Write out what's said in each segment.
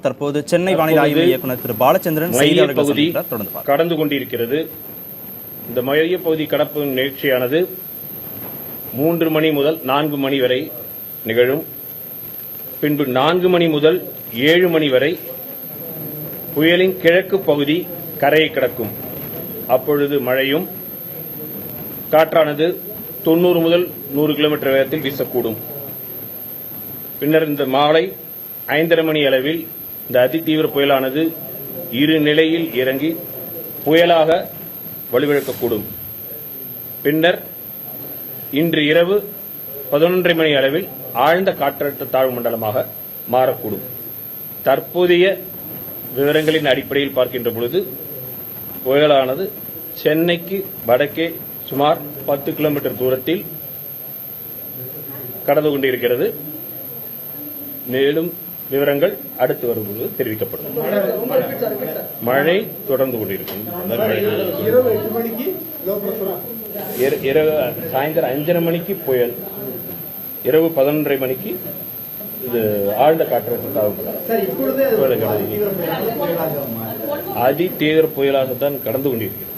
தற்போது சென்னை வானிலை ஆய்வு இயக்குநர் திரு பாலச்சந்திரன் பகுதி கடந்து கொண்டிருக்கிறது. இந்த மைய பகுதி கடப்பு நிகழ்ச்சியானது 3 மணி முதல் 4 மணி வரை நிகழும். பின்பு 4 மணி முதல் 7 மணி வரை புயலின் கிழக்கு பகுதி கரையை கடக்கும். அப்பொழுது மழையும் காற்றானது 90 முதல் 100 கிலோமீட்டர் வேகத்தில் வீசக்கூடும். பின்னர் இந்த மாலை 5:30 மணி அளவில் இந்த அதிதீவிர புயலானது இரு நிலையில் இறங்கி புயலாக வலுவிழக்கக்கூடும். பின்னர் இன்று இரவு 11:30 மணி அளவில் ஆழ்ந்த காற்றழுத்த தாழ்வு மண்டலமாக மாறக்கூடும். தற்போதைய விவரங்களின் அடிப்படையில் பார்க்கின்ற பொழுது புயலானது சென்னைக்கு வடக்கே சுமார் 10 கிலோமீட்டர் தூரத்தில் கடந்து கொண்டிருக்கிறது. மேலும் விவரங்கள் அடுத்து வரும்போது தெரிவிக்கப்படும். மழை தொடர்ந்து கொண்டிருக்கும். சாயந்தரம் 5:30 மணிக்கு புயல், இரவு 11:30 மணிக்கு இது ஆழ்ந்த காற்றழுத்த தாழ்வு அதி தீவிர புயலாகத்தான் கடந்து கொண்டிருக்கிறது.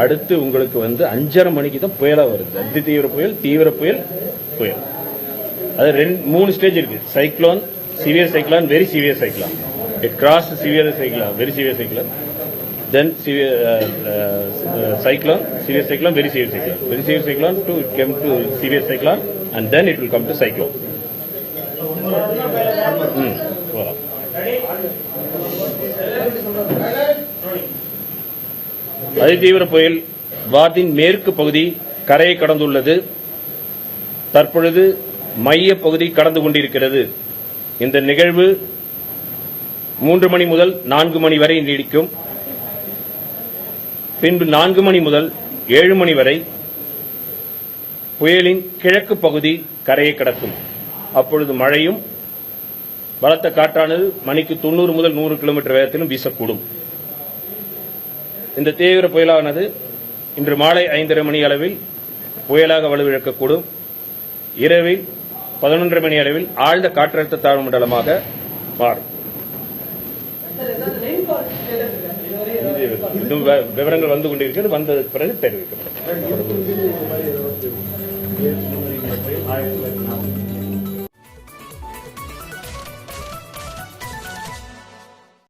அடுத்து உங்களுக்கு 5:30 மணிக்கு தான் புயலா வருது. அதி தீவிர புயல், தீவிர புயல், புயல். அது 3 ஸ்டேஜ் இருக்கு. Cyclone, severe cyclone, very severe cyclone. It cross severe cyclone, very severe cyclone. Then cyclone, severe cyclone, very severe cyclone. Very severe cyclone to come to severe cyclone, and then it will come to cyclone. அதிதீவிர புயல் வார்டின் மேற்கு பகுதி கரையை கடந்துள்ளது. தற்பொழுது மைய பகுதி கடந்து கொண்டிருக்கிறது. இந்த நிகழ்வு 3 மணி முதல் 4 மணி வரை நீடிக்கும். பின்பு 4 மணி முதல் 7 மணி வரை புயலின் கிழக்கு பகுதி கரையை கடக்கும். அப்பொழுது மழையும் பலத்த காற்றானது மணிக்கு 90 முதல் 100 கிலோமீட்டர் வேகத்திலும் வீசக்கூடும். இந்த தீவிர புயலானது இன்று மாலை 5:30 மணி அளவில் புயலாக வலுவிழக்கக்கூடும். இரவில் 11:30 மணி அளவில் ஆழ்ந்த காற்றழுத்த தாழ்வு மண்டலமாக மாறும். விவரங்கள் வந்து கொண்டிருக்கிறது. வந்த பிறகு தெரிவிக்கப்படும்.